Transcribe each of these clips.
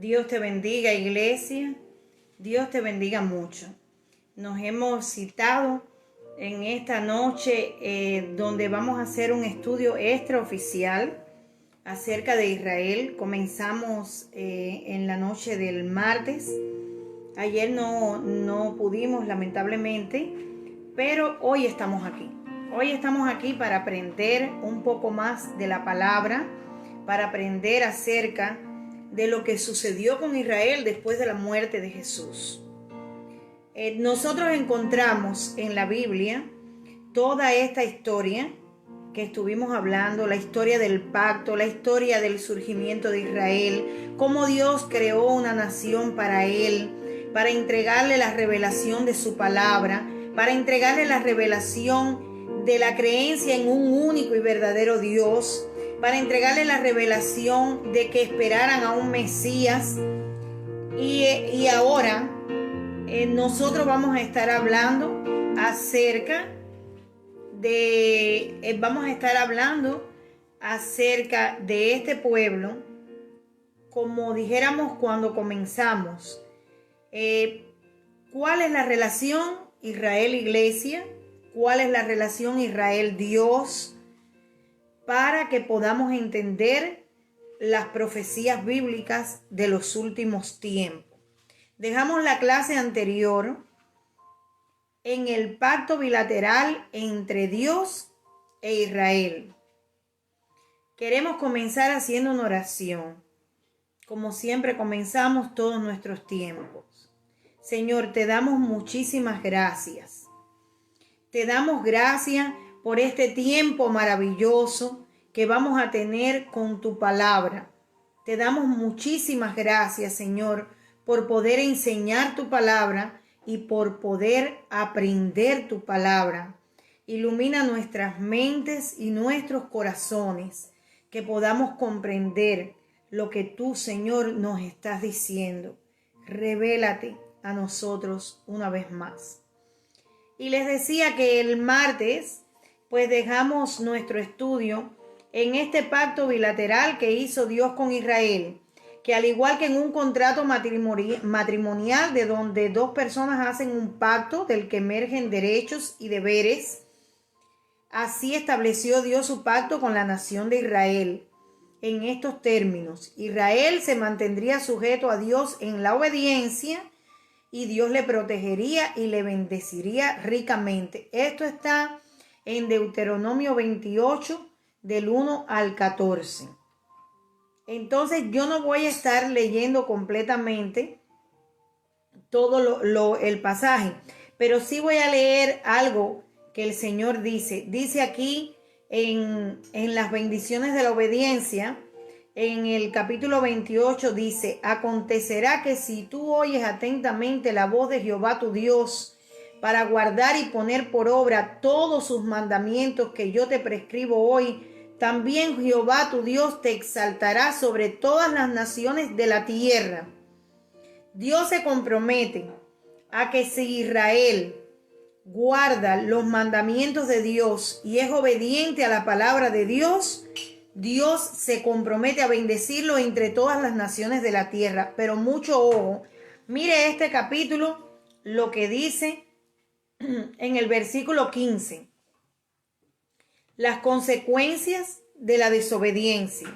Dios te bendiga, iglesia. Dios te bendiga mucho. Nos hemos citado en esta noche donde vamos a hacer un estudio extraoficial acerca de Israel. Comenzamos en la noche del martes. Ayer no pudimos, lamentablemente, pero hoy estamos aquí. Hoy estamos aquí para aprender un poco más de la palabra, para aprender acerca de lo que sucedió con Israel después de la muerte de Jesús. Nosotros encontramos en la Biblia toda esta historia que estuvimos hablando, la historia del pacto, la historia del surgimiento de Israel, cómo Dios creó una nación para él, para entregarle la revelación de su palabra, para entregarle la revelación de la creencia en un único y verdadero Dios, para entregarle la revelación de que esperaran a un Mesías. Y ahora nosotros vamos a estar hablando acerca de este pueblo, como dijéramos cuando comenzamos. ¿Cuál es la relación Israel-Iglesia? ¿Cuál es la relación Israel-Dios? Para que podamos entender las profecías bíblicas de los últimos tiempos. Dejamos la clase anterior en el pacto bilateral entre Dios e Israel. Queremos comenzar haciendo una oración, como siempre comenzamos todos nuestros tiempos. Señor, te damos muchísimas gracias. Te damos gracias por este tiempo maravilloso que vamos a tener con tu palabra. Te damos muchísimas gracias, Señor, por poder enseñar tu palabra y por poder aprender tu palabra. Ilumina nuestras mentes y nuestros corazones, que podamos comprender lo que tú, Señor, nos estás diciendo. Revélate a nosotros una vez más. Y les decía que el martes pues dejamos nuestro estudio en este pacto bilateral que hizo Dios con Israel, que al igual que en un contrato matrimonial de donde dos personas hacen un pacto del que emergen derechos y deberes, así estableció Dios su pacto con la nación de Israel. En estos términos, Israel se mantendría sujeto a Dios en la obediencia y Dios le protegería y le bendeciría ricamente. Esto está en Deuteronomio 28, del 1 al 14. Entonces yo no voy a estar leyendo completamente todo el pasaje, pero sí voy a leer algo que el Señor dice. Dice aquí en las bendiciones de la obediencia, en el capítulo 28 dice: acontecerá que si tú oyes atentamente la voz de Jehová tu Dios, para guardar y poner por obra todos sus mandamientos que yo te prescribo hoy, también Jehová tu Dios te exaltará sobre todas las naciones de la tierra. Dios se compromete a que si Israel guarda los mandamientos de Dios y es obediente a la palabra de Dios, Dios se compromete a bendecirlo entre todas las naciones de la tierra. Pero mucho ojo, mire este capítulo, lo que dice en el versículo 15. Las consecuencias de la desobediencia.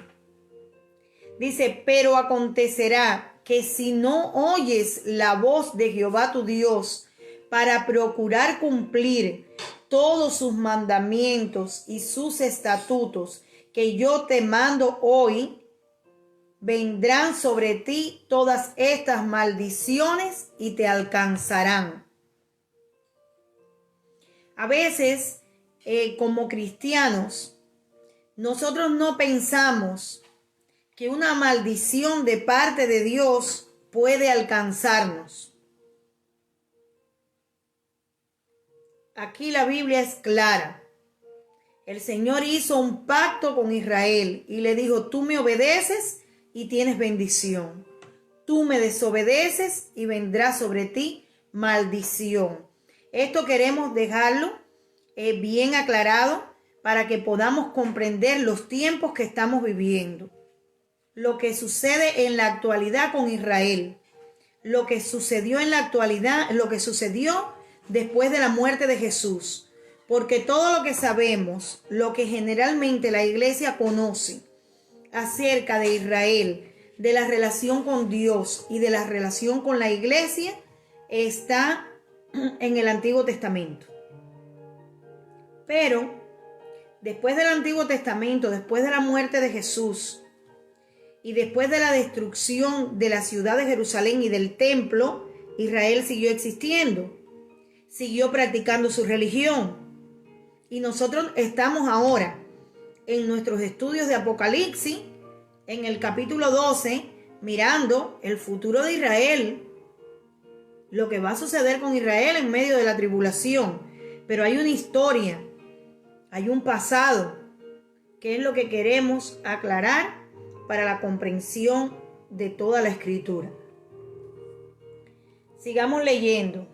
Dice: pero acontecerá que si no oyes la voz de Jehová tu Dios para procurar cumplir todos sus mandamientos y sus estatutos que yo te mando hoy, vendrán sobre ti todas estas maldiciones y te alcanzarán. A veces, como cristianos, nosotros no pensamos que una maldición de parte de Dios puede alcanzarnos. Aquí la Biblia es clara. El Señor hizo un pacto con Israel y le dijo: tú me obedeces y tienes bendición. Tú me desobedeces y vendrá sobre ti maldición. Esto queremos dejarlo bien aclarado para que podamos comprender los tiempos que estamos viviendo. lo que sucede en la actualidad con Israel, lo que sucedió en la actualidad, lo que sucedió después de la muerte de Jesús. Porque todo lo que sabemos, lo que generalmente la iglesia conoce acerca de Israel, de la relación con Dios y de la relación con la iglesia, está en el Antiguo Testamento. Pero después del Antiguo Testamento, después de la muerte de Jesús y después de la destrucción de la ciudad de Jerusalén y del templo, Israel siguió existiendo, siguió practicando su religión. Y nosotros estamos ahora en nuestros estudios de Apocalipsis, en el capítulo 12, mirando el futuro de Israel, lo que va a suceder con Israel en medio de la tribulación. Pero hay una historia, hay un pasado, que es lo que queremos aclarar para la comprensión de toda la Escritura. Sigamos leyendo.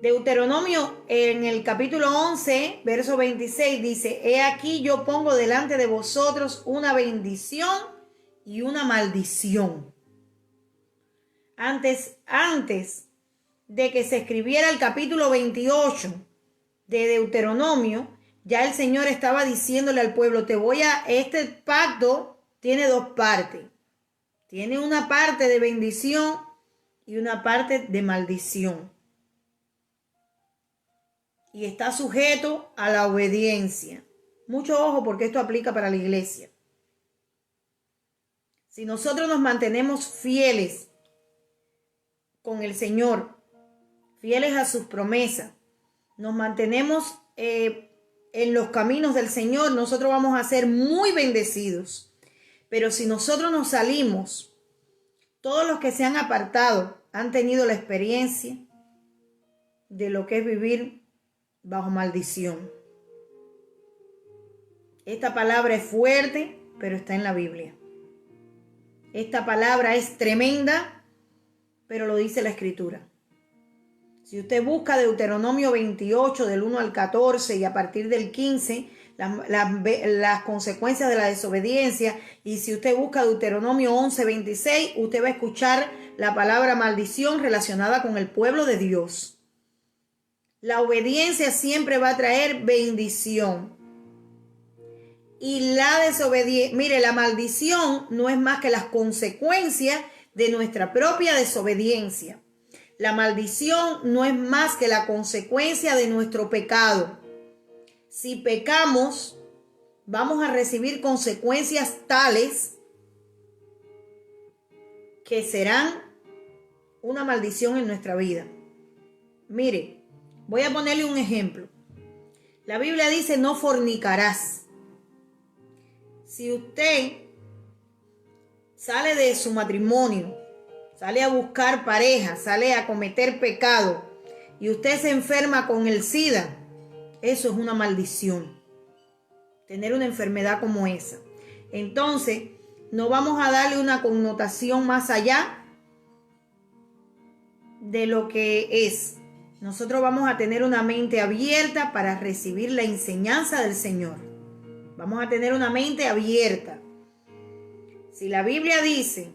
Deuteronomio en el capítulo 11, verso 26 dice: He aquí yo pongo delante de vosotros una bendición y una maldición. Antes de que se escribiera el capítulo 28 de Deuteronomio, ya el Señor estaba diciéndole al pueblo: este pacto tiene dos partes. Tiene una parte de bendición y una parte de maldición. Y está sujeto a la obediencia. Mucho ojo, porque esto aplica para la iglesia. Si nosotros nos mantenemos fieles con el Señor, fieles a sus promesas, nos mantenemos en los caminos del Señor, nosotros vamos a ser muy bendecidos. Pero si nosotros nos salimos, todos los que se han apartado han tenido la experiencia de lo que es vivir bajo maldición. Esta palabra es fuerte, pero está en la Biblia. Esta palabra es tremenda, pero lo dice la Escritura. Si usted busca Deuteronomio 28 del 1 al 14 y a partir del 15, las consecuencias de la desobediencia, y si usted busca Deuteronomio 11, 26, usted va a escuchar la palabra maldición relacionada con el pueblo de Dios. La obediencia siempre va a traer bendición. Y la desobediencia, mire, la maldición no es más que las consecuencias de nuestra propia desobediencia. La maldición no es más que la consecuencia de nuestro pecado. Si pecamos, vamos a recibir consecuencias tales que serán una maldición en nuestra vida. Mire, voy a ponerle un ejemplo. La Biblia dice: no fornicarás. Si usted sale de su matrimonio, sale a buscar pareja, sale a cometer pecado y usted se enferma con el SIDA, eso es una maldición. Tener una enfermedad como esa. Entonces, no vamos a darle una connotación más allá de lo que es. Nosotros vamos a tener una mente abierta para recibir la enseñanza del Señor. Vamos a tener una mente abierta. Si la Biblia dice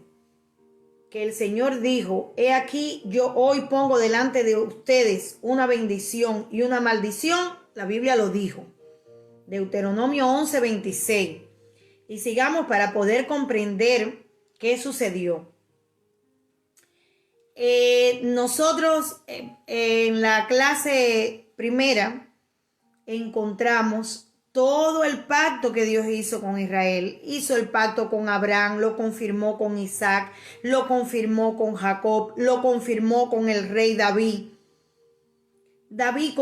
que el Señor dijo: he aquí yo hoy pongo delante de ustedes una bendición y una maldición, la Biblia lo dijo. Deuteronomio 11, 26. Y sigamos para poder comprender qué sucedió. Nosotros en la clase primera encontramos todo el pacto que Dios hizo con Israel. Hizo el pacto con Abraham, lo confirmó con Isaac, lo confirmó con Jacob, lo confirmó con el rey David. David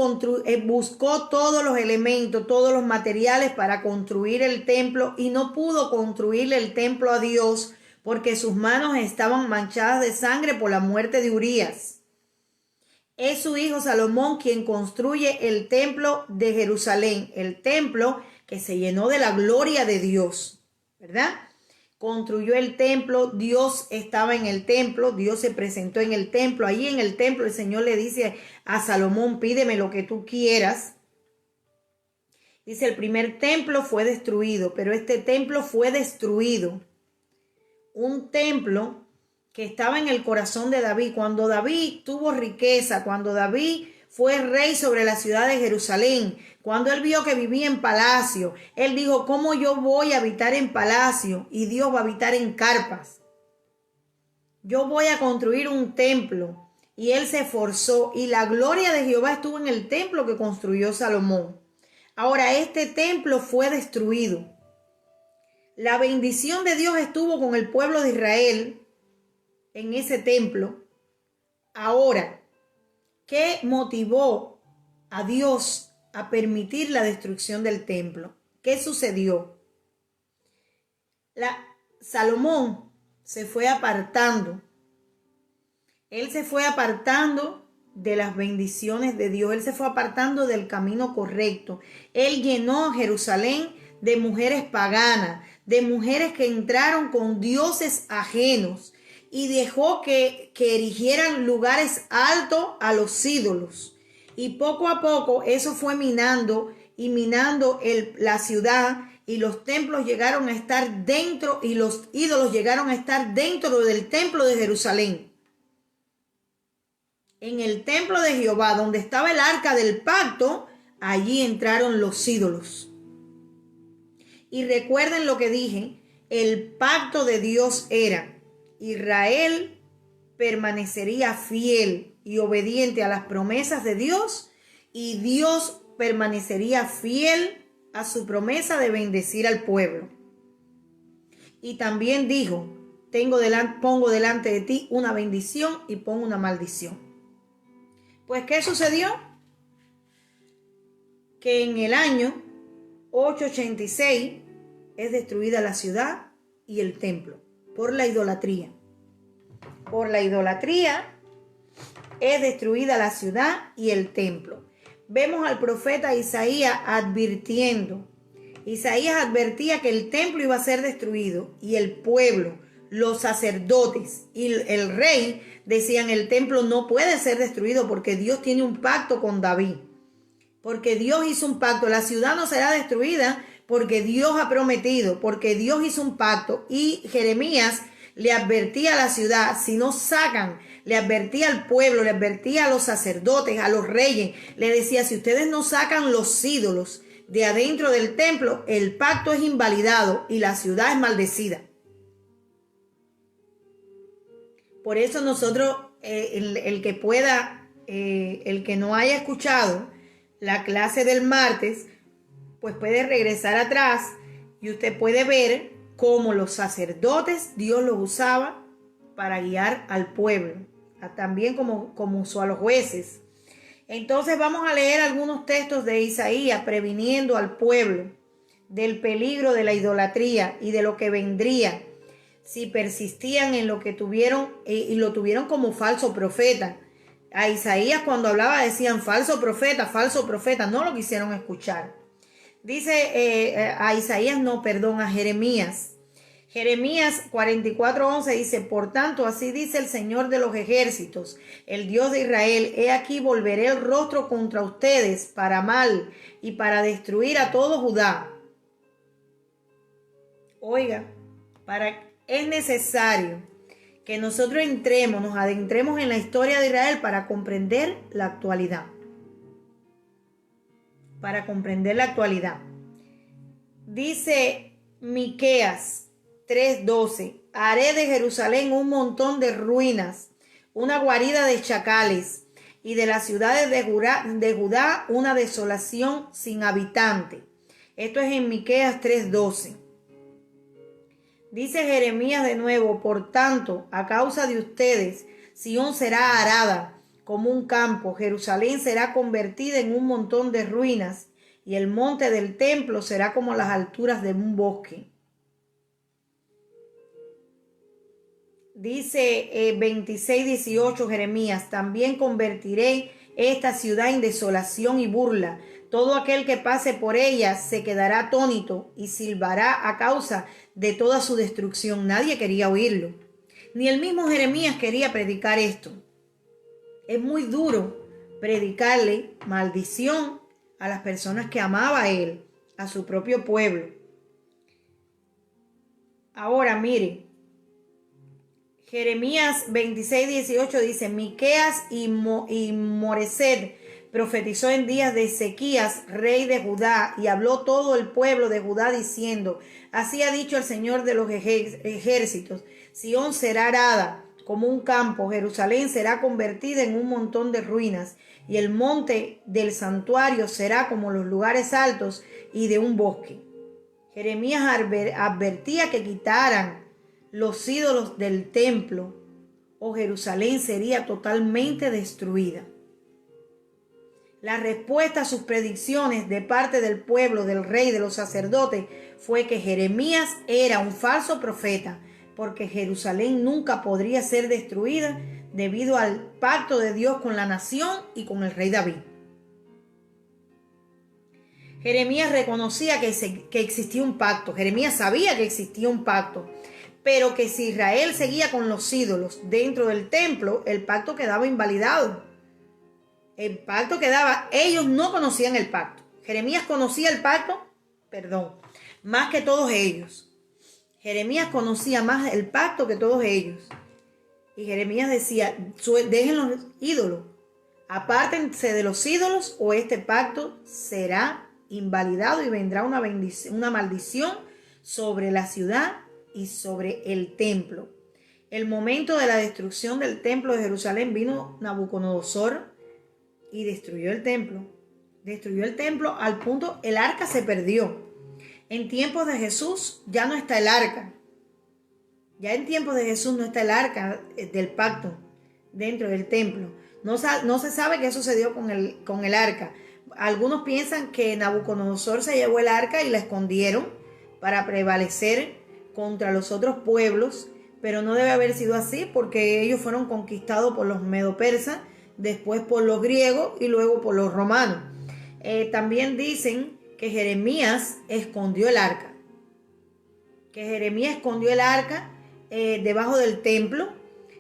buscó todos los elementos, todos los materiales para construir el templo y no pudo construirle el templo a Dios porque sus manos estaban manchadas de sangre por la muerte de Urías. Es su hijo Salomón quien construye el templo de Jerusalén, el templo que se llenó de la gloria de Dios, ¿verdad? Construyó el templo, Dios estaba en el templo, Dios se presentó en el templo. Ahí en el templo el Señor le dice a Salomón: pídeme lo que tú quieras. Dice, el primer templo fue destruido, pero este templo fue destruido. Un templo que estaba en el corazón de David. Cuando David tuvo riqueza, cuando David fue rey sobre la ciudad de Jerusalén, cuando él vio que vivía en palacio, él dijo, ¿cómo yo voy a habitar en palacio y Dios va a habitar en carpas? Yo voy a construir un templo. Y él se esforzó y la gloria de Jehová estuvo en el templo que construyó Salomón. Ahora este templo fue destruido. La bendición de Dios estuvo con el pueblo de Israel en ese templo. Ahora, ¿qué motivó a Dios a permitir la destrucción del templo? ¿Qué sucedió? Salomón se fue apartando. Él se fue apartando de las bendiciones de Dios. Él se fue apartando del camino correcto. Él llenó Jerusalén de mujeres paganas, de mujeres que entraron con dioses ajenos y dejó que erigieran lugares altos a los ídolos. Y poco a poco eso fue minando y minando la ciudad, y los templos llegaron a estar dentro y los ídolos llegaron a estar dentro del templo de Jerusalén. En el templo de Jehová, donde estaba el arca del pacto, allí entraron los ídolos. Y recuerden lo que dije, el pacto de Dios era, Israel permanecería fiel y obediente a las promesas de Dios, y Dios permanecería fiel a su promesa de bendecir al pueblo. Y también dijo, pongo delante de ti una bendición y pongo una maldición. Pues, ¿qué sucedió? Que en el año 886 es destruida la ciudad y el templo por la idolatría. Por la idolatría es destruida la ciudad y el templo. Vemos al profeta Isaías advirtiendo. Isaías advertía que el templo iba a ser destruido y el pueblo, los sacerdotes y el rey decían, el templo no puede ser destruido porque Dios tiene un pacto con David. Porque Dios hizo un pacto. La ciudad no será destruida porque Dios ha prometido, porque Dios hizo un pacto. Y Jeremías le advertía a la ciudad, si no sacan, le advertía al pueblo, le advertía a los sacerdotes, a los reyes, le decía, si ustedes no sacan los ídolos de adentro del templo, el pacto es invalidado y la ciudad es maldecida. Por eso nosotros, el que pueda, el que no haya escuchado la clase del martes, pues puede regresar atrás y usted puede ver cómo los sacerdotes Dios los usaba para guiar al pueblo, también como usó a los jueces. Entonces vamos a leer algunos textos de Isaías previniendo al pueblo del peligro de la idolatría y de lo que vendría si persistían en lo que tuvieron y lo tuvieron como falso profeta. A Isaías cuando hablaba decían falso profeta, no lo quisieron escuchar. Dice a Jeremías. Jeremías 44:11 dice, por tanto, así dice el Señor de los ejércitos, el Dios de Israel, he aquí volveré el rostro contra ustedes para mal y para destruir a todo Judá. Oiga, es necesario que nosotros nos adentremos en la historia de Israel para comprender la actualidad. Para comprender la actualidad. Dice Miqueas 3:12, haré de Jerusalén un montón de ruinas, una guarida de chacales, y de las ciudades de Judá una desolación sin habitante. Esto es en Miqueas 3:12. Dice Jeremías de nuevo, por tanto, a causa de ustedes, Sión será arada como un campo, Jerusalén será convertida en un montón de ruinas, y el monte del templo será como las alturas de un bosque. Dice 26:18 Jeremías, también convertiré esta ciudad en desolación y burla. Todo aquel que pase por ella se quedará atónito y silbará a causa de toda su destrucción. Nadie quería oírlo. Ni el mismo Jeremías quería predicar esto. Es muy duro predicarle maldición a las personas que amaba a él, a su propio pueblo. Ahora mire, Jeremías 26:18 dice: Miqueas y Moreset profetizó en días de Ezequías, rey de Judá, y habló todo el pueblo de Judá diciendo: Así ha dicho el Señor de los ejércitos: Sión será arada como un campo, Jerusalén será convertida en un montón de ruinas, y el monte del santuario será como los lugares altos y de un bosque. Jeremías advertía que quitaran los ídolos del templo o Jerusalén sería totalmente destruida. La respuesta a sus predicciones de parte del pueblo, del rey, de los sacerdotes, fue que Jeremías era un falso profeta, porque Jerusalén nunca podría ser destruida debido al pacto de Dios con la nación y con el rey David. Jeremías reconocía que existía un pacto. Jeremías sabía que existía un pacto, pero que si Israel seguía con los ídolos dentro del templo, el pacto quedaba invalidado. El pacto quedaba, ellos no conocían el pacto. Jeremías conocía el pacto, más que todos ellos. Jeremías conocía más el pacto que todos ellos. Y Jeremías decía: dejen los ídolos, apártense de los ídolos o este pacto será invalidado y vendrá una maldición sobre la ciudad y sobre el templo. El momento de la destrucción del templo de Jerusalén, vino Nabucodonosor y destruyó el templo. Destruyó el templo al punto, el arca se perdió. En tiempos de Jesús ya no está el arca. Ya en tiempos de Jesús no está el arca del pacto dentro del templo. No se sabe qué sucedió con el arca. Algunos piensan que Nabucodonosor se llevó el arca y la escondieron para prevalecer contra los otros pueblos, pero no debe haber sido así, porque ellos fueron conquistados por los medo-persas, después por los griegos y luego por los romanos. También dicen que Jeremías escondió el arca. Debajo del templo,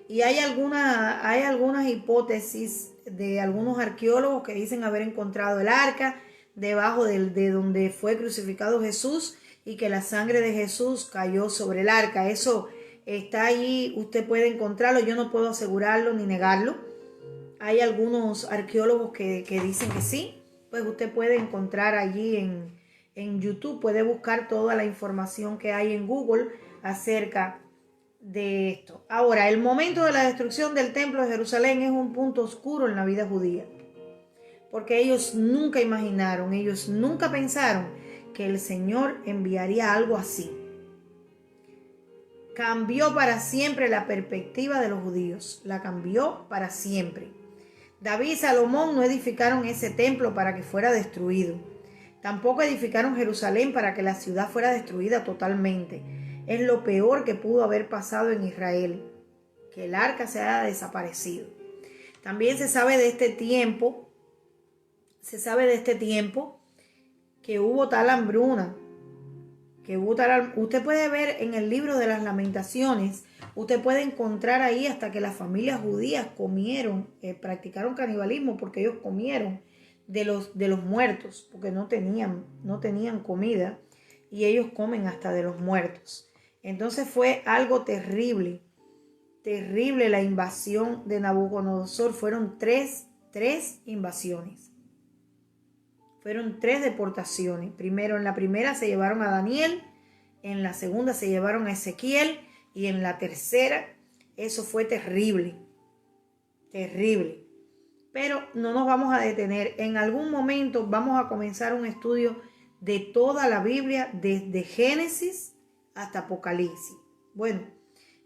y hay algunas hipótesis de algunos arqueólogos que dicen haber encontrado el arca debajo de donde fue crucificado Jesús y que la sangre de Jesús cayó sobre el arca. Eso está allí, usted puede encontrarlo, yo no puedo asegurarlo ni negarlo. Hay algunos arqueólogos que dicen que sí, pues usted puede encontrar allí en YouTube, puede buscar toda la información que hay en Google acerca de esto. Ahora, el momento de la destrucción del templo de Jerusalén es un punto oscuro en la vida judía, porque ellos nunca imaginaron, ellos nunca pensaron que el Señor enviaría algo así. Cambió para siempre la perspectiva de los judíos, la cambió para siempre. David y Salomón no edificaron ese templo para que fuera destruido. Tampoco edificaron Jerusalén para que la ciudad fuera destruida totalmente. Es lo peor que pudo haber pasado en Israel, que el arca se haya desaparecido. También se sabe de este tiempo que hubo tal hambruna, usted puede ver en el libro de las Lamentaciones, usted puede encontrar ahí hasta que las familias judías practicaron canibalismo, porque ellos comieron de los muertos, porque no tenían comida, y ellos comen hasta de los muertos. Entonces fue algo terrible la invasión de Nabucodonosor. Fueron tres invasiones. Fueron 3 deportaciones. Primero, en la primera se llevaron a Daniel, en la segunda se llevaron a Ezequiel, y en la tercera, eso fue terrible. Pero no nos vamos a detener. En algún momento vamos a comenzar un estudio de toda la Biblia, desde Génesis hasta Apocalipsis. Bueno,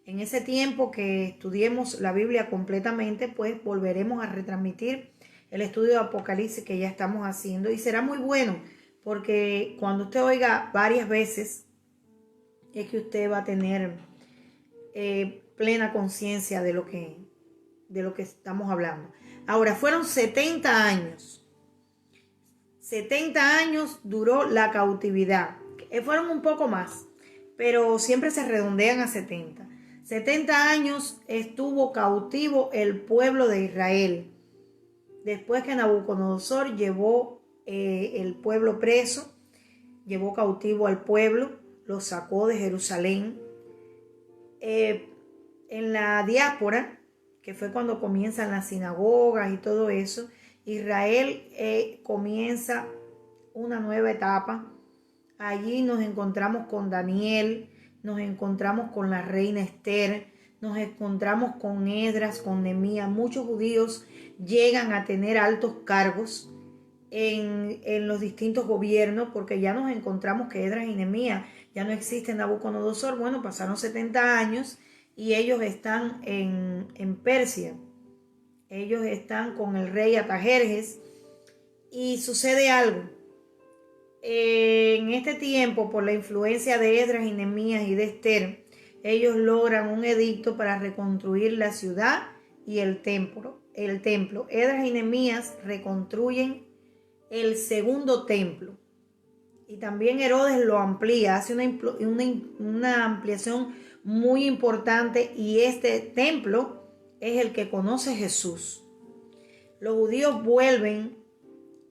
en ese tiempo que estudiemos la Biblia completamente, pues volveremos a retransmitir el estudio de Apocalipsis que ya estamos haciendo, y será muy bueno, porque cuando usted oiga varias veces es que usted va a tener plena conciencia de lo que estamos hablando. Ahora, fueron 70 años. 70 años duró la cautividad. Fueron un poco más, pero siempre se redondean a 70. 70 años estuvo cautivo el pueblo de Israel. Después que Nabucodonosor llevó el pueblo preso, llevó cautivo al pueblo, lo sacó de Jerusalén. En la diáspora, que fue cuando comienzan las sinagogas y todo eso, Israel comienza una nueva etapa. Allí nos encontramos con Daniel, nos encontramos con la reina Esther, nos encontramos con Esdras, con Nehemías. Muchos judíos llegan a tener altos cargos en los distintos gobiernos, porque ya nos encontramos que Esdras y Nehemías ya no existen. Nabucodonosor, bueno, pasaron 70 años y ellos están en Persia. Ellos están con el rey Artajerjes y sucede algo. En este tiempo, por la influencia de Esdras y Nehemías y de Esther, ellos logran un edicto para reconstruir la ciudad y el templo. Esdras y Nehemías reconstruyen el segundo templo. Y también Herodes lo amplía, hace una ampliación muy importante, y este templo es el que conoce Jesús. Los judíos vuelven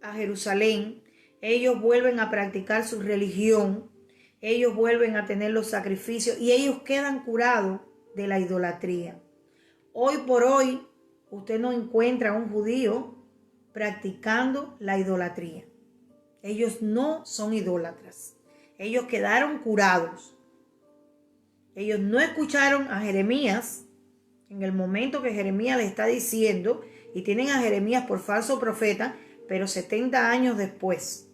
a Jerusalén, ellos vuelven a practicar su religión, ellos vuelven a tener los sacrificios y ellos quedan curados de la idolatría. Hoy por hoy, usted no encuentra a un judío practicando la idolatría. Ellos no son idólatras. Ellos quedaron curados. Ellos no escucharon a Jeremías en el momento que Jeremías le está diciendo, y tienen a Jeremías por falso profeta, pero 70 años después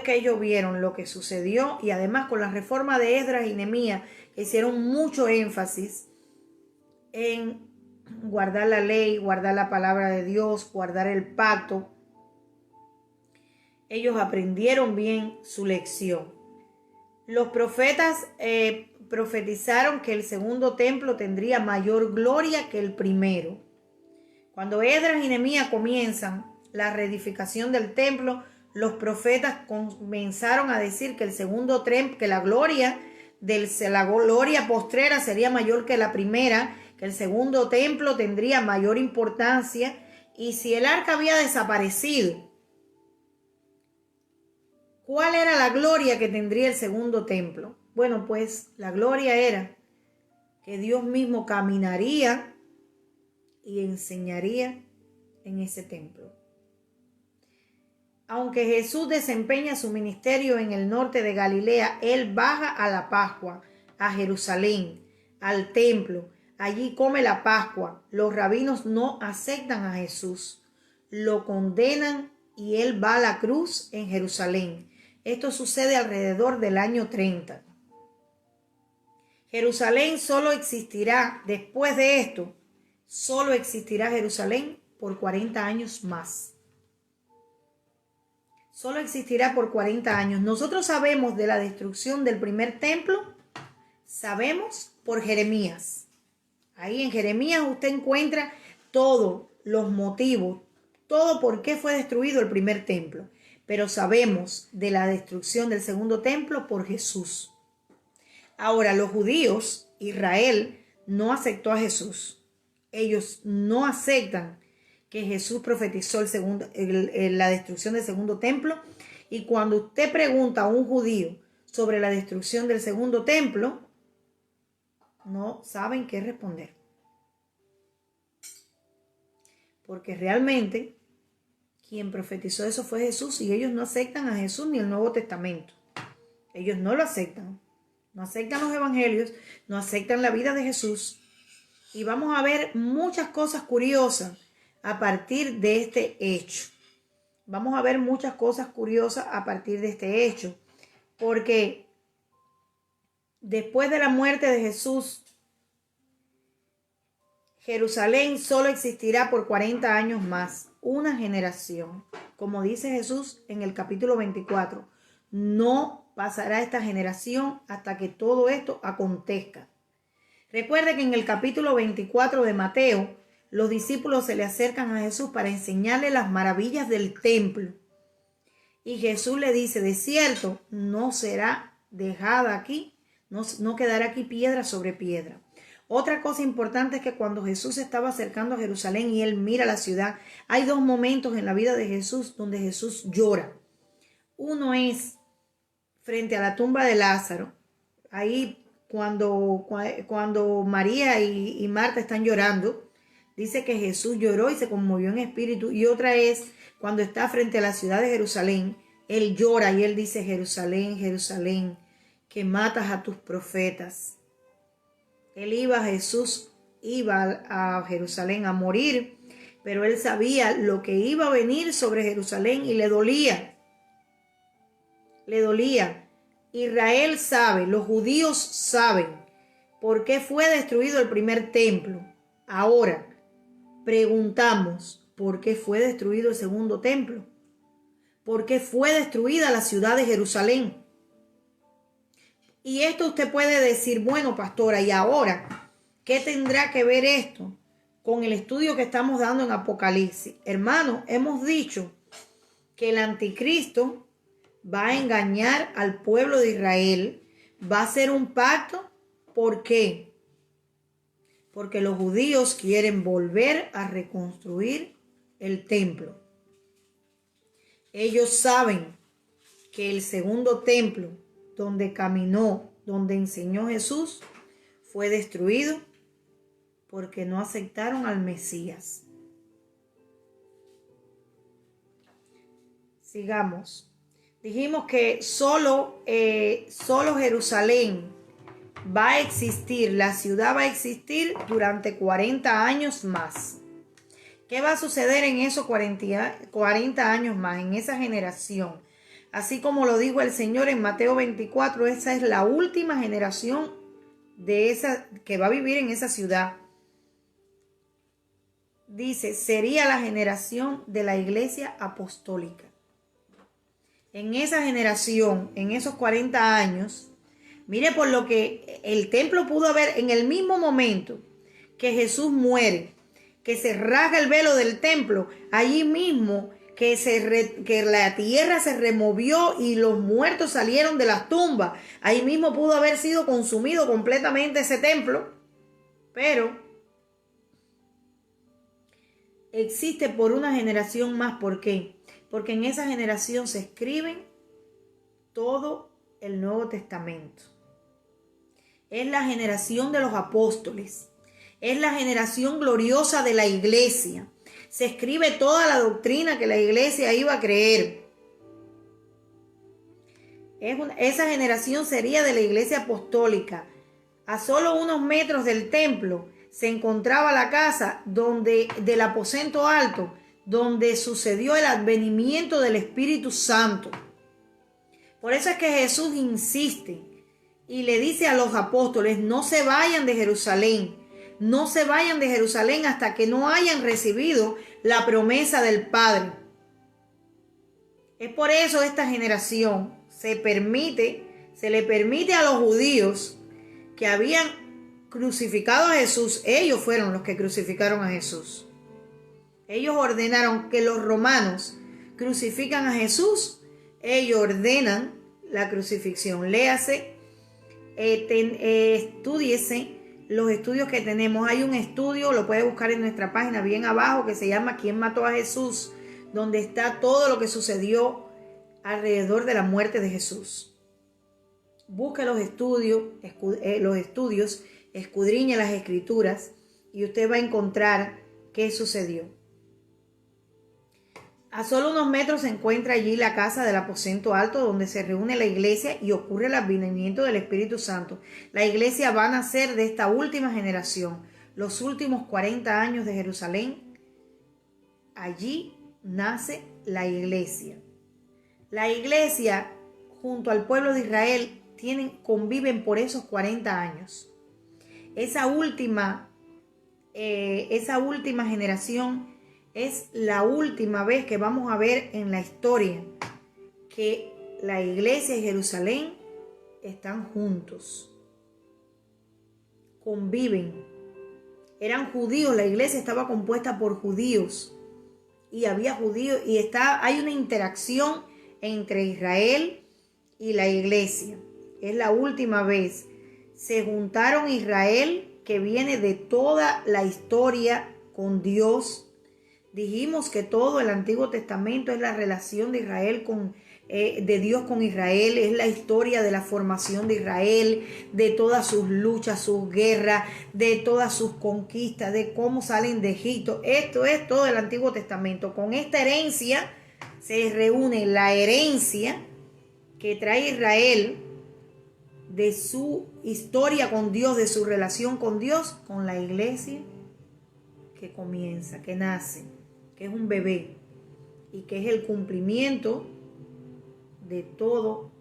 que ellos vieron lo que sucedió, y además con la reforma de Esdras y Nehemías, que hicieron mucho énfasis en guardar la ley, guardar la palabra de Dios, guardar el pacto, ellos aprendieron bien su lección. Los profetas profetizaron que el segundo templo tendría mayor gloria que el primero. Cuando Esdras y Nehemías comienzan la reedificación del templo, los profetas comenzaron a decir que el segundo templo, que la gloria postrera sería mayor que la primera, que el segundo templo tendría mayor importancia, y si el arca había desaparecido, ¿cuál era la gloria que tendría el segundo templo? Bueno, pues la gloria era que Dios mismo caminaría y enseñaría en ese templo. Aunque Jesús desempeña su ministerio en el norte de Galilea, Él baja a la Pascua, a Jerusalén, al templo. Allí come la Pascua. Los rabinos no aceptan a Jesús, lo condenan y Él va a la cruz en Jerusalén. Esto sucede alrededor del año 30. Jerusalén solo existirá, después de esto, solo existirá Jerusalén por 40 años más. Solo existirá por 40 años. Nosotros sabemos de la destrucción del primer templo, sabemos por Jeremías. Ahí en Jeremías usted encuentra todos los motivos, todo por qué fue destruido el primer templo. Pero sabemos de la destrucción del segundo templo por Jesús. Ahora, los judíos, Israel, no aceptó a Jesús. Ellos no aceptan que Jesús profetizó la destrucción del segundo templo. Y cuando usted pregunta a un judío sobre la destrucción del segundo templo, no saben qué responder. Porque realmente quien profetizó eso fue Jesús, y ellos no aceptan a Jesús ni el Nuevo Testamento. Ellos no lo aceptan. No aceptan los evangelios, no aceptan la vida de Jesús. Y vamos a ver muchas cosas curiosas a partir de este hecho. Vamos a ver muchas cosas curiosas a partir de este hecho. Porque después de la muerte de Jesús, Jerusalén solo existirá por 40 años más, una generación. Como dice Jesús en el capítulo 24, no pasará esta generación hasta que todo esto acontezca. Recuerde que en el capítulo 24 de Mateo, los discípulos se le acercan a Jesús para enseñarle las maravillas del templo. Y Jesús le dice, de cierto, no será dejada aquí, no quedará aquí piedra sobre piedra. Otra cosa importante es que cuando Jesús estaba acercando a Jerusalén y él mira la ciudad, hay dos momentos en la vida de Jesús donde Jesús llora. Uno es frente a la tumba de Lázaro, ahí cuando María y Marta están llorando, dice que Jesús lloró y se conmovió en espíritu. Y otra es cuando está frente a la ciudad de Jerusalén, él llora y él dice: Jerusalén, Jerusalén, que matas a tus profetas. Jesús iba a Jerusalén a morir, pero él sabía lo que iba a venir sobre Jerusalén y le dolía. Le dolía. Israel sabe, los judíos saben por qué fue destruido el primer templo. Ahora preguntamos, ¿por qué fue destruido el segundo templo? ¿Por qué fue destruida la ciudad de Jerusalén? Y esto usted puede decir: bueno, pastora, ¿y ahora qué tendrá que ver esto con el estudio que estamos dando en Apocalipsis? Hermano, hemos dicho que el anticristo va a engañar al pueblo de Israel, va a hacer un pacto. ¿Por qué? Porque los judíos quieren volver a reconstruir el templo. Ellos saben que el segundo templo donde caminó, donde enseñó Jesús, fue destruido porque no aceptaron al Mesías. Sigamos. Dijimos que solo Jerusalén va a existir, la ciudad va a existir durante 40 años más. ¿Qué va a suceder en esos 40 años más, en esa generación? Así como lo dijo el Señor en Mateo 24, esa es la última generación que va a vivir en esa ciudad. Dice, sería la generación de la iglesia apostólica. En esa generación, en esos 40 años, mire, por lo que el templo pudo haber, en el mismo momento que Jesús muere, que se rasga el velo del templo, allí mismo que la tierra se removió y los muertos salieron de las tumbas, ahí mismo pudo haber sido consumido completamente ese templo, pero existe por una generación más. ¿Por qué? Porque en esa generación se escribe todo el Nuevo Testamento. Es la generación de los apóstoles. Es la generación gloriosa de la iglesia. Se escribe toda la doctrina que la iglesia iba a creer. Esa generación sería de la iglesia apostólica. A solo unos metros del templo se encontraba la casa del aposento alto, donde sucedió el advenimiento del Espíritu Santo. Por eso es que Jesús insiste y le dice a los apóstoles: no se vayan de Jerusalén, no se vayan de Jerusalén hasta que no hayan recibido la promesa del Padre. Es por eso esta generación se le permite a los judíos que habían crucificado a Jesús. Ellos fueron los que crucificaron a Jesús. Ellos ordenaron que los romanos crucifican a Jesús. Ellos ordenan la crucifixión. Léase, estúdiese los estudios que tenemos. Hay un estudio, lo puede buscar en nuestra página bien abajo, que se llama ¿Quién mató a Jesús?, donde está todo lo que sucedió alrededor de la muerte de Jesús. Busque los estudios, escudriñe las escrituras y usted va a encontrar qué sucedió. A solo unos metros se encuentra allí la casa del aposento alto, donde se reúne la iglesia y ocurre el advenimiento del Espíritu Santo. La iglesia va a nacer de esta última generación, los últimos 40 años de Jerusalén. Allí nace la iglesia. La iglesia junto al pueblo de Israel conviven por esos 40 años. Esa última generación es la última vez que vamos a ver en la historia que la iglesia y Jerusalén están juntos, conviven. Eran judíos, la iglesia estaba compuesta por judíos y había judíos y hay una interacción entre Israel y la iglesia. Es la última vez. Se juntaron Israel, que viene de toda la historia con Dios. Dijimos que todo el Antiguo Testamento es la relación de Israel con de Dios con Israel, es la historia de la formación de Israel, de todas sus luchas, sus guerras, de todas sus conquistas, de cómo salen de Egipto. Esto es todo el Antiguo Testamento. Con esta herencia se reúne la herencia que trae Israel de su historia con Dios, de su relación con Dios, con la iglesia que comienza, que nace, que es un bebé y que es el cumplimiento de todo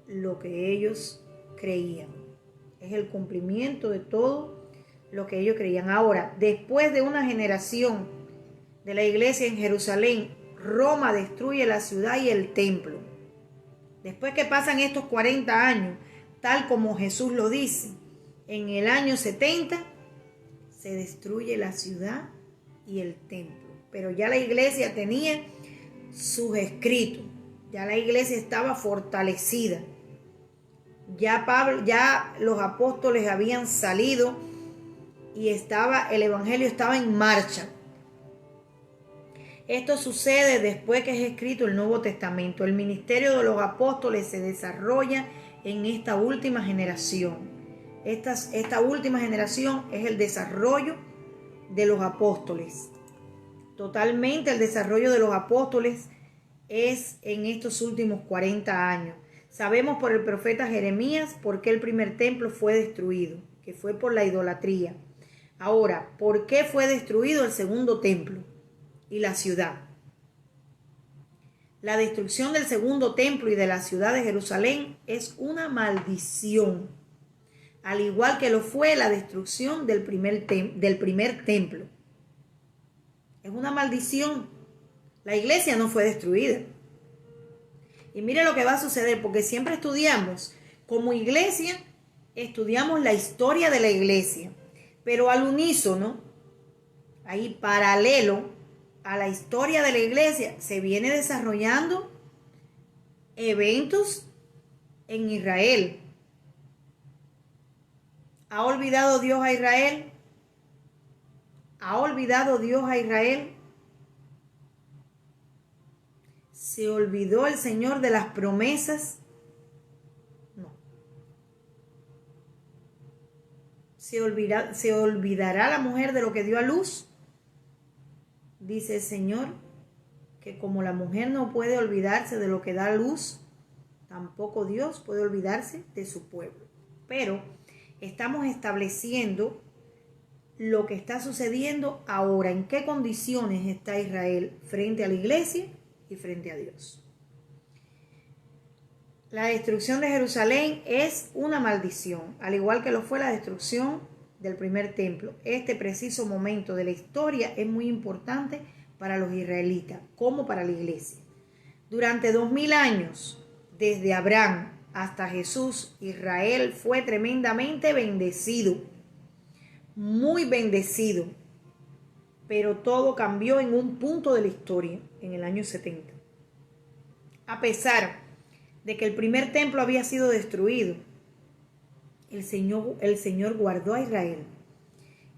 lo que ellos creían. Es el cumplimiento de todo lo que ellos creían. Ahora, después de una generación de la iglesia en Jerusalén, Roma destruye la ciudad y el templo. Después que pasan estos 40 años, tal como Jesús lo dice, en el año 70 se destruye la ciudad y el templo. Pero ya la iglesia tenía sus escritos, ya la iglesia estaba fortalecida. Ya los apóstoles habían salido y el evangelio estaba en marcha. Esto sucede después que es escrito el Nuevo Testamento. El ministerio de los apóstoles se desarrolla en esta última generación. Esta última generación es el desarrollo de los apóstoles. Totalmente el desarrollo de los apóstoles es en estos últimos 40 años. Sabemos por el profeta Jeremías por qué el primer templo fue destruido, que fue por la idolatría. Ahora, ¿por qué fue destruido el segundo templo y la ciudad? La destrucción del segundo templo y de la ciudad de Jerusalén es una maldición, al igual que lo fue la destrucción del primer templo. Es una maldición. La iglesia no fue destruida. Y mire lo que va a suceder, porque siempre estudiamos, como iglesia, estudiamos la historia de la iglesia, pero al unísono, ahí paralelo a la historia de la iglesia, se viene desarrollando eventos en Israel. ¿Ha olvidado Dios a Israel? ¿Ha olvidado Dios a Israel? ¿Se olvidó el Señor de las promesas? No. ¿Se olvidará la mujer de lo que dio a luz? Dice el Señor que como la mujer no puede olvidarse de lo que da a luz, tampoco Dios puede olvidarse de su pueblo. Pero estamos estableciendo lo que está sucediendo ahora, en qué condiciones está Israel frente a la iglesia y frente a Dios. La destrucción de Jerusalén es una maldición, al igual que lo fue la destrucción del primer templo. Este preciso momento de la historia es muy importante para los israelitas, como para la iglesia. Durante 2000 años, desde Abraham hasta Jesús, Israel fue tremendamente bendecido, muy bendecido, pero todo cambió en un punto de la historia, en el año 70. A pesar de que el primer templo había sido destruido, el Señor guardó a Israel.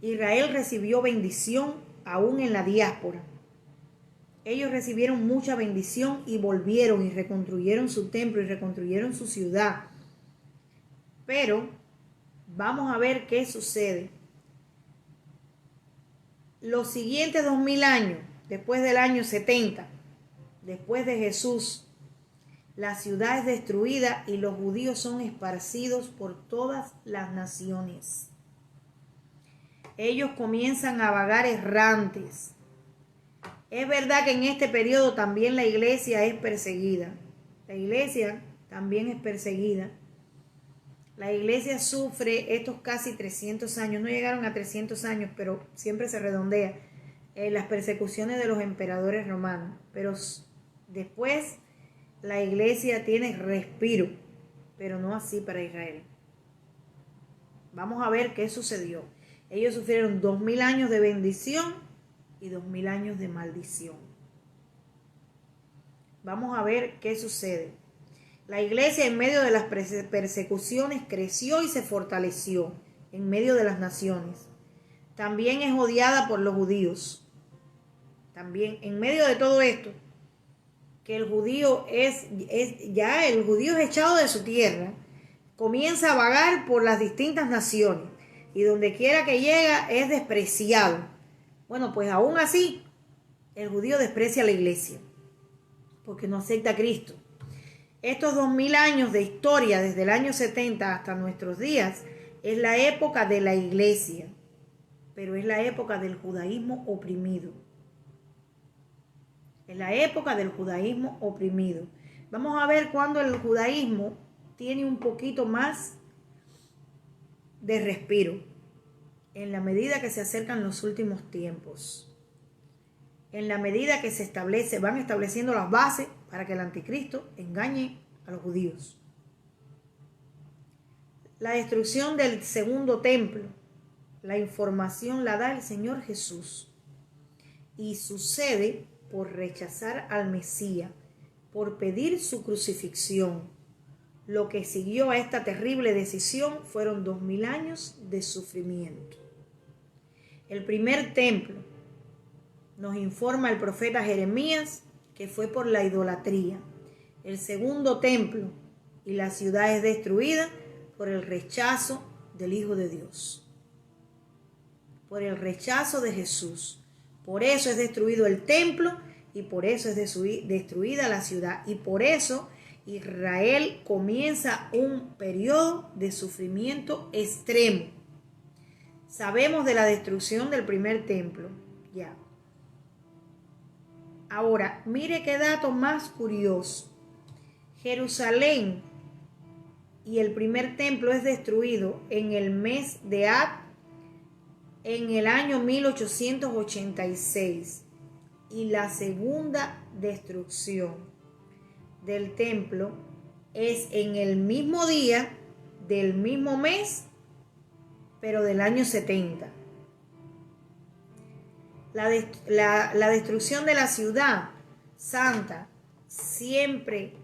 Israel recibió bendición aún en la diáspora. Ellos recibieron mucha bendición y volvieron y reconstruyeron su templo y reconstruyeron su ciudad. Pero vamos a ver qué sucede. Los siguientes 2000 años, después del año 70, después de Jesús, la ciudad es destruida y los judíos son esparcidos por todas las naciones. Ellos comienzan a vagar errantes. Es verdad que en este periodo también la iglesia es perseguida. La iglesia también es perseguida. La iglesia sufre estos casi 300 años. No llegaron a 300 años, pero siempre se redondea. Las persecuciones de los emperadores romanos. Pero después la iglesia tiene respiro, pero no así para Israel. Vamos a ver qué sucedió. Ellos sufrieron 2000 años de bendición y 2000 años de maldición. Vamos a ver qué sucede. La iglesia en medio de las persecuciones creció y se fortaleció en medio de las naciones. También es odiada por los judíos. También en medio de todo esto, que el judío es echado de su tierra, comienza a vagar por las distintas naciones y donde quiera que llega es despreciado. Bueno, pues aún así, el judío desprecia a la iglesia porque no acepta a Cristo. Estos 2000 años de historia, desde el año 70 hasta nuestros días, es la época de la iglesia, pero es la época del judaísmo oprimido. Es la época del judaísmo oprimido. Vamos a ver cuándo el judaísmo tiene un poquito más de respiro, en la medida que se acercan los últimos tiempos, en la medida que van estableciendo las bases para que el anticristo engañe a los judíos. La destrucción del segundo templo, la información la da el Señor Jesús y sucede por rechazar al Mesías, por pedir su crucifixión. Lo que siguió a esta terrible decisión fueron 2000 años de sufrimiento. El primer templo, nos informa el profeta Jeremías, que fue por la idolatría. El segundo templo y la ciudad es destruida por el rechazo del Hijo de Dios, por el rechazo de Jesús. Por eso es destruido el templo y por eso es destruida la ciudad. Y por eso Israel comienza un periodo de sufrimiento extremo. Sabemos de la destrucción del primer templo, ya. Ahora, mire qué dato más curioso. Jerusalén y el primer templo es destruido en el mes de Ab en el año 1886. Y la segunda destrucción del templo es en el mismo día del mismo mes, pero del año 70. La destrucción de la ciudad santa siempre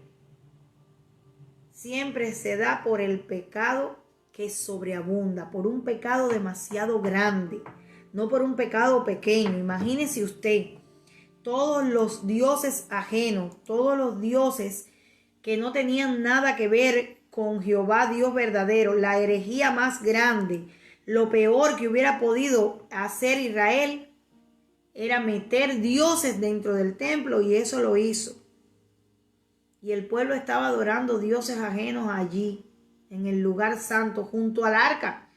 se da por el pecado que sobreabunda, por un pecado demasiado grande, no por un pecado pequeño. Imagínese usted, todos los dioses ajenos, todos los dioses que no tenían nada que ver con Jehová Dios verdadero, la herejía más grande, lo peor que hubiera podido hacer Israel era meter dioses dentro del templo, y eso lo hizo. Y el pueblo estaba adorando dioses ajenos allí, en el lugar santo, junto al arca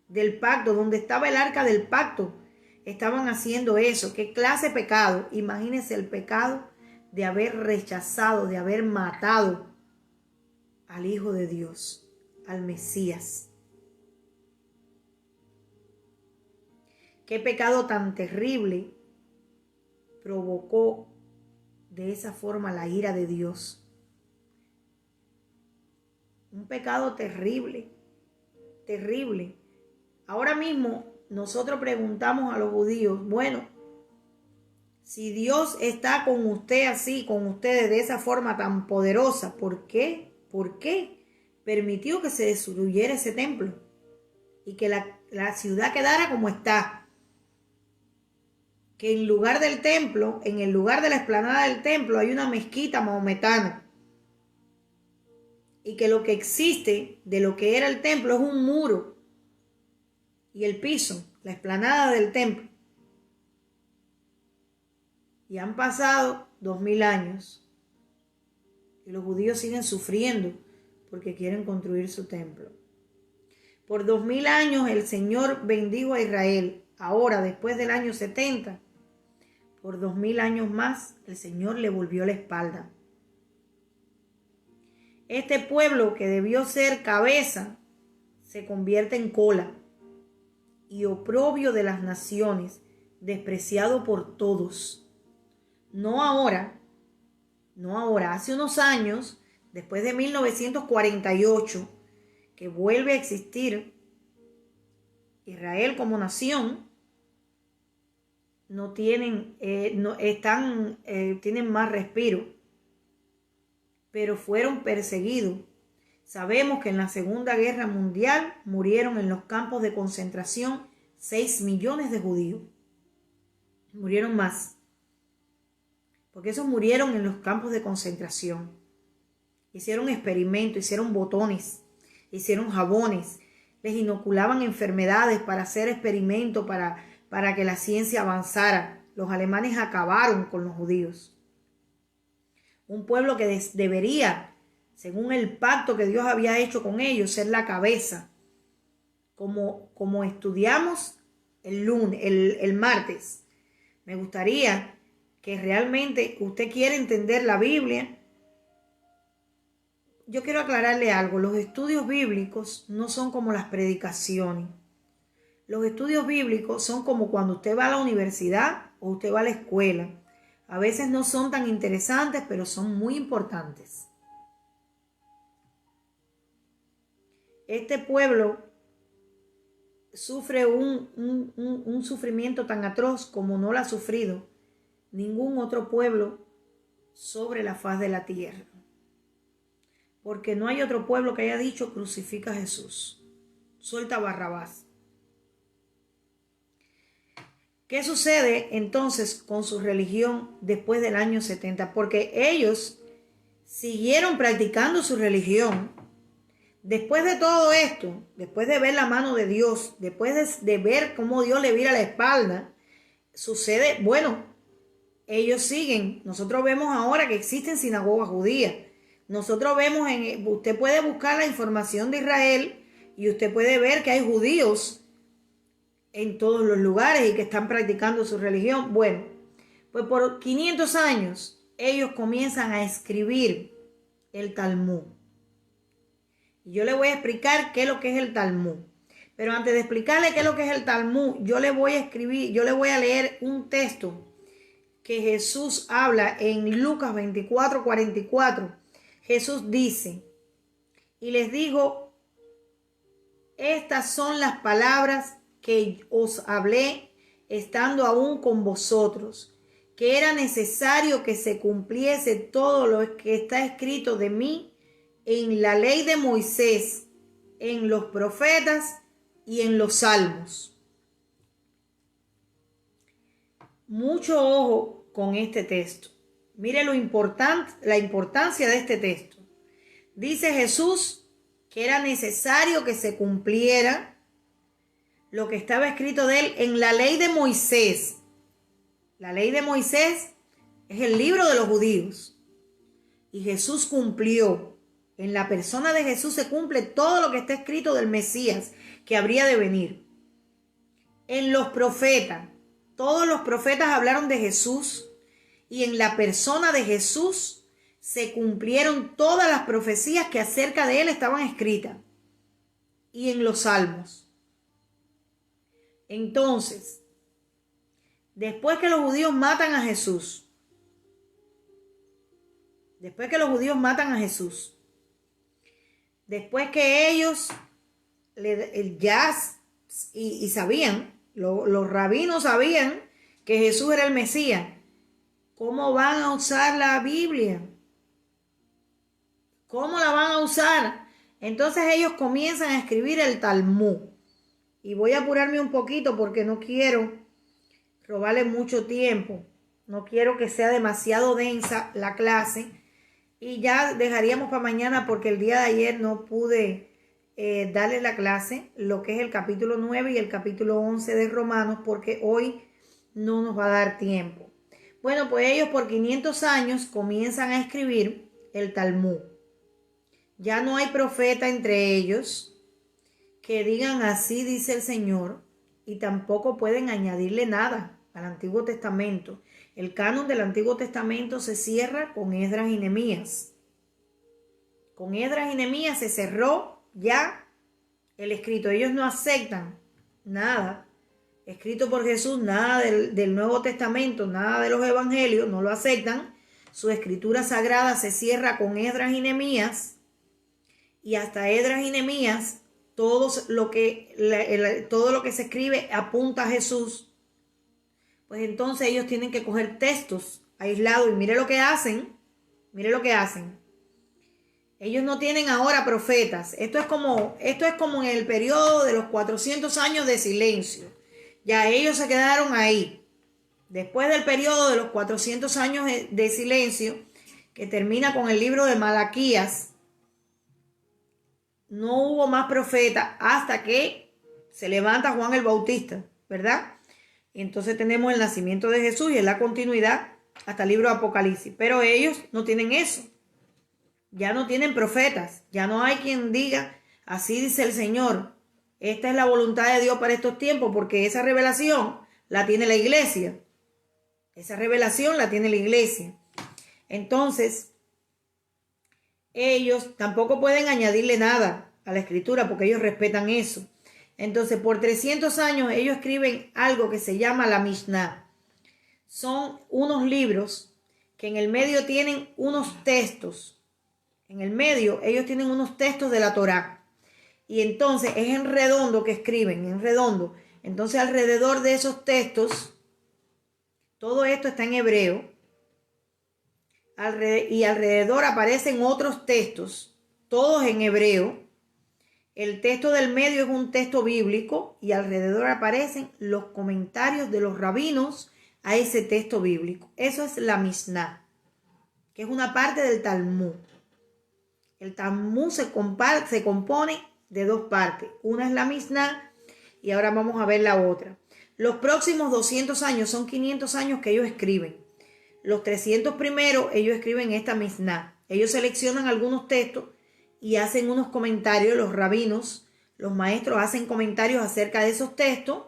del pacto, donde estaba el arca del pacto. Estaban haciendo eso. ¿Qué clase de pecado? Imagínense el pecado de haber rechazado, de haber matado al Hijo de Dios, al Mesías. Qué pecado tan terrible provocó de esa forma la ira de Dios. Un pecado terrible, terrible. Ahora mismo nosotros preguntamos a los judíos, bueno, si Dios está con usted así, con ustedes de esa forma tan poderosa, ¿por qué? ¿Por qué permitió que se destruyera ese templo y que la ciudad quedara como está? Que en lugar del templo, en el lugar de la explanada del templo, hay una mezquita mahometana. Y que lo que existe de lo que era el templo es un muro y el piso, la explanada del templo. Y han pasado 2000 años y los judíos siguen sufriendo porque quieren construir su templo. Por 2000 años el Señor bendijo a Israel. Ahora, después del año 70, por 2000 años más, el Señor le volvió la espalda. Este pueblo que debió ser cabeza, se convierte en cola y oprobio de las naciones, despreciado por todos. No ahora, hace unos años, después de 1948, que vuelve a existir Israel como nación, tienen más respiro, pero fueron perseguidos. Sabemos que en la Segunda Guerra Mundial murieron en los campos de concentración 6 millones de judíos. Murieron más. porque esos murieron en los campos de concentración. Hicieron experimentos, hicieron botones, hicieron jabones, les inoculaban enfermedades para hacer experimentos para que la ciencia avanzara. Los alemanes acabaron con los judíos. Un pueblo que debería, según el pacto que Dios había hecho con ellos, ser la cabeza. Como estudiamos el martes. Me gustaría que realmente usted quiera entender la Biblia. Yo quiero aclararle algo. Los estudios bíblicos no son como las predicaciones. Los estudios bíblicos son como cuando usted va a la universidad o usted va a la escuela. A veces no son tan interesantes, pero son muy importantes. Este pueblo sufre un sufrimiento tan atroz como no lo ha sufrido ningún otro pueblo sobre la faz de la tierra. Porque no hay otro pueblo que haya dicho crucifica a Jesús, suelta a Barrabás. ¿Qué sucede entonces con su religión después del año 70? Porque ellos siguieron practicando su religión. Después de todo esto, después de ver la mano de Dios, después de ver cómo Dios le vira la espalda, sucede, ellos siguen. Nosotros vemos ahora que existen sinagogas judías. Nosotros vemos, usted puede buscar la información de Israel y usted puede ver que hay judíos en todos los lugares y que están practicando su religión. Bueno, pues por 500 años ellos comienzan a escribir el Talmud. Y yo le voy a explicar qué es lo que es el Talmud. Pero antes de explicarle qué es lo que es el Talmud, yo le voy a leer un texto que Jesús habla en Lucas 24:44. Jesús dice, y les dijo, estas son las palabras que os hablé estando aún con vosotros, que era necesario que se cumpliese todo lo que está escrito de mí en la ley de Moisés, en los profetas y en los salmos. Mucho ojo con este texto. Mire la importancia de este texto. Dice Jesús que era necesario que se cumpliera lo que estaba escrito de él en la ley de Moisés. La ley de Moisés es el libro de los judíos. Y Jesús cumplió. En la persona de Jesús se cumple todo lo que está escrito del Mesías que habría de venir. En los profetas, todos los profetas hablaron de Jesús y en la persona de Jesús se cumplieron todas las profecías que acerca de él estaban escritas. Y en los salmos. Entonces, después que los judíos matan a Jesús, después que ellos sabían, los rabinos sabían que Jesús era el Mesías, ¿cómo van a usar la Biblia? ¿Cómo la van a usar? Entonces ellos comienzan a escribir el Talmud. Y voy a apurarme un poquito porque no quiero robarle mucho tiempo. No quiero que sea demasiado densa la clase. Y ya dejaríamos para mañana porque el día de ayer no pude darle la clase, lo que es el capítulo 9 y el capítulo 11 de Romanos, porque hoy no nos va a dar tiempo. Bueno, pues ellos por 500 años comienzan a escribir el Talmud. Ya no hay profeta entre ellos que digan así dice el Señor, y tampoco pueden añadirle nada al Antiguo Testamento. El canon del Antiguo Testamento se cierra con Esdras y Nehemías. Con Esdras y Nehemías se cerró ya el escrito. Ellos no aceptan nada escrito por Jesús, nada del Nuevo Testamento, nada de los evangelios, no lo aceptan. Su escritura sagrada se cierra con Esdras y Nehemías, y hasta Esdras y Nehemías todo lo que se escribe apunta a Jesús. Pues entonces ellos tienen que coger textos aislados, y mire lo que hacen. Ellos no tienen ahora profetas. Esto es como en el periodo de los 400 años de silencio. Ya ellos se quedaron ahí. Después del periodo de los 400 años de silencio, que termina con el libro de Malaquías, no hubo más profeta hasta que se levanta Juan el Bautista, ¿verdad? Y entonces tenemos el nacimiento de Jesús y es la continuidad hasta el libro de Apocalipsis. Pero ellos no tienen eso. Ya no tienen profetas. Ya no hay quien diga, así dice el Señor. Esta es la voluntad de Dios para estos tiempos, porque esa revelación la tiene la iglesia. Esa revelación la tiene la iglesia. Entonces, ellos tampoco pueden añadirle nada a la escritura porque ellos respetan eso. Entonces, por 300 años ellos escriben algo que se llama la Mishnah. Son unos libros que en el medio tienen unos textos. En el medio ellos tienen unos textos de la Torá. Y entonces es en redondo que escriben, en redondo. Entonces alrededor de esos textos, todo esto está en hebreo. Y alrededor aparecen otros textos, todos en hebreo. El texto del medio es un texto bíblico y alrededor aparecen los comentarios de los rabinos a ese texto bíblico. Eso es la Mishnah, que es una parte del Talmud. El Talmud se compone de dos partes. Una es la Mishnah y ahora vamos a ver la otra. Los próximos 200 años son 500 años que ellos escriben. Los 300 primeros ellos escriben esta Mishnah. Ellos seleccionan algunos textos y hacen unos comentarios. Los rabinos, los maestros hacen comentarios acerca de esos textos.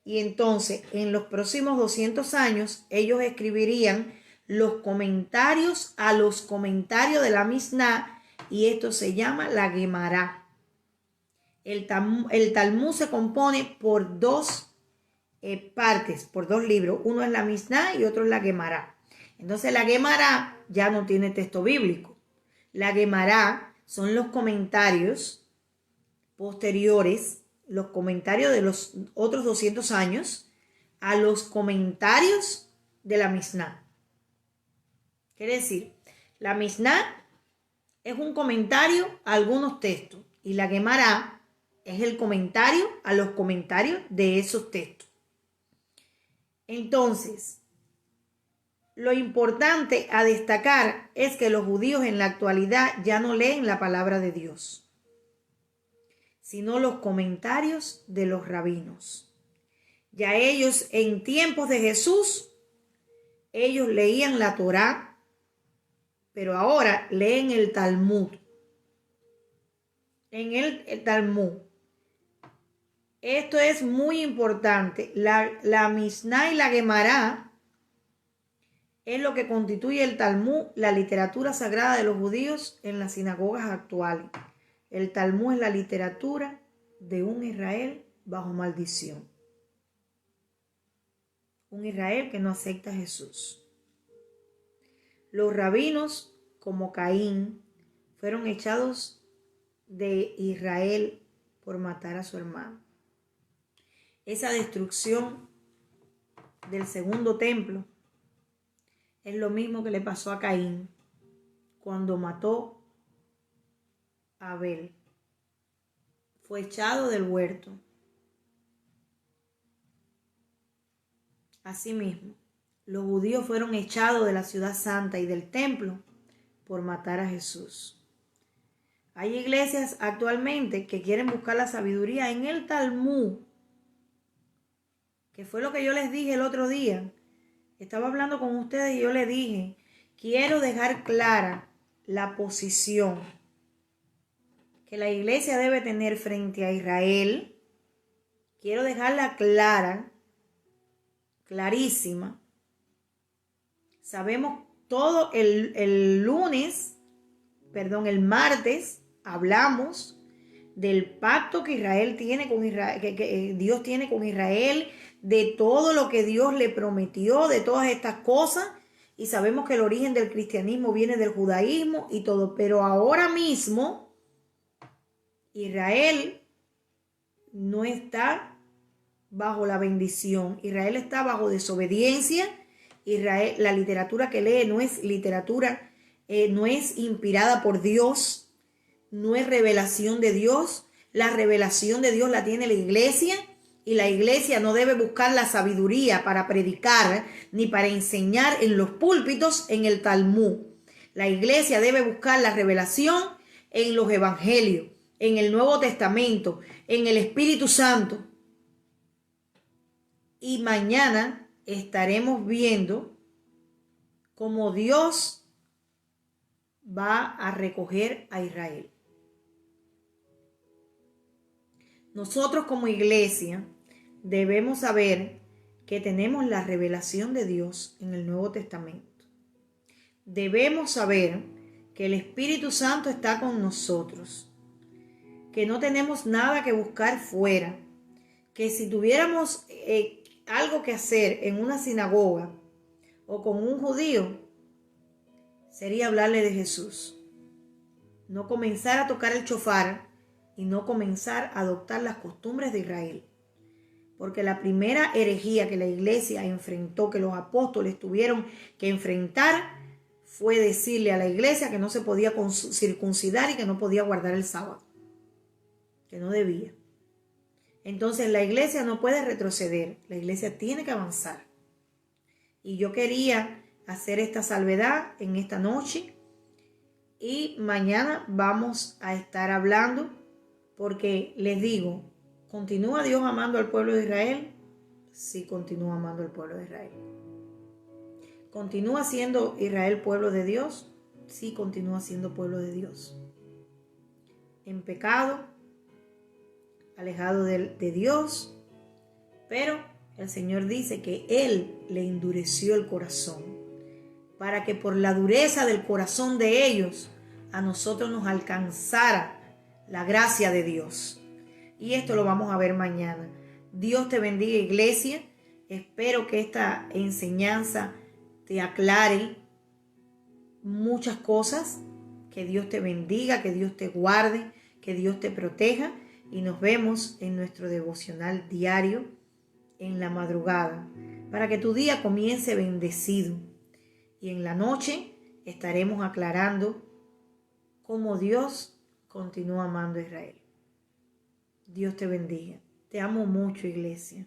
Y entonces en los próximos 200 años ellos escribirían los comentarios a los comentarios de la Mishnah y esto se llama la Gemara. El Talmud se compone por dos partes, por dos libros. Uno es la Mishnah y otro es la Gemara. Entonces la Gemara ya no tiene texto bíblico. La Gemara son los comentarios posteriores, los comentarios de los otros 200 años a los comentarios de la Mishnah. Quiere decir, la Mishnah es un comentario a algunos textos y la Gemara es el comentario a los comentarios de esos textos. Entonces, lo importante a destacar es que los judíos en la actualidad ya no leen la palabra de Dios, sino los comentarios de los rabinos. Ya ellos en tiempos de Jesús, ellos leían la Torá, pero ahora leen el Talmud. En el Talmud. Esto es muy importante. La Mishnah y la Gemara es lo que constituye el Talmud, la literatura sagrada de los judíos en las sinagogas actuales. El Talmud es la literatura de un Israel bajo maldición. Un Israel que no acepta a Jesús. Los rabinos, como Caín, fueron echados de Israel por matar a su hermano. Esa destrucción del segundo templo es lo mismo que le pasó a Caín cuando mató a Abel. Fue echado del huerto. Asimismo, los judíos fueron echados de la ciudad santa y del templo por matar a Jesús. Hay iglesias actualmente que quieren buscar la sabiduría en el Talmud, que fue lo que yo les dije el otro día. Estaba hablando con ustedes y yo les dije, quiero dejar clara la posición que la iglesia debe tener frente a Israel. Quiero dejarla clara, clarísima. Sabemos todo el martes hablamos del pacto que Israel tiene con Israel, que Dios tiene con Israel, de todo lo que Dios le prometió, de todas estas cosas, y sabemos que el origen del cristianismo viene del judaísmo y todo, pero ahora mismo Israel no está bajo la bendición, Israel está bajo desobediencia. Israel, la literatura que lee no es literatura, no es inspirada por Dios, no es revelación de Dios. La revelación de Dios la tiene la iglesia Y la iglesia no debe buscar la sabiduría para predicar ni para enseñar en los púlpitos en el Talmud. La iglesia debe buscar la revelación en los evangelios, en el Nuevo Testamento, en el Espíritu Santo. Y mañana estaremos viendo cómo Dios va a recoger a Israel. Nosotros como iglesia debemos saber que tenemos la revelación de Dios en el Nuevo Testamento. Debemos saber que el Espíritu Santo está con nosotros, que no tenemos nada que buscar fuera, que si tuviéramos algo que hacer en una sinagoga o con un judío, sería hablarle de Jesús. No comenzar a tocar el shofar y no comenzar a adoptar las costumbres de Israel. Porque la primera herejía que la iglesia enfrentó, que los apóstoles tuvieron que enfrentar, fue decirle a la iglesia que no se podía circuncidar y que no podía guardar el sábado, que no debía. Entonces la iglesia no puede retroceder, la iglesia tiene que avanzar. Y yo quería hacer esta salvedad en esta noche y mañana vamos a estar hablando, porque les digo, ¿continúa Dios amando al pueblo de Israel? Sí, continúa amando al pueblo de Israel. ¿Continúa siendo Israel pueblo de Dios? Sí, continúa siendo pueblo de Dios. En pecado, alejado de Dios, pero el Señor dice que Él le endureció el corazón para que por la dureza del corazón de ellos a nosotros nos alcanzara la gracia de Dios. Y esto lo vamos a ver mañana. Dios te bendiga, iglesia. Espero que esta enseñanza te aclare muchas cosas. Que Dios te bendiga, que Dios te guarde, que Dios te proteja. Y nos vemos en nuestro devocional diario en la madrugada, para que tu día comience bendecido. Y en la noche estaremos aclarando cómo Dios continúa amando a Israel. Dios te bendiga. Te amo mucho, iglesia.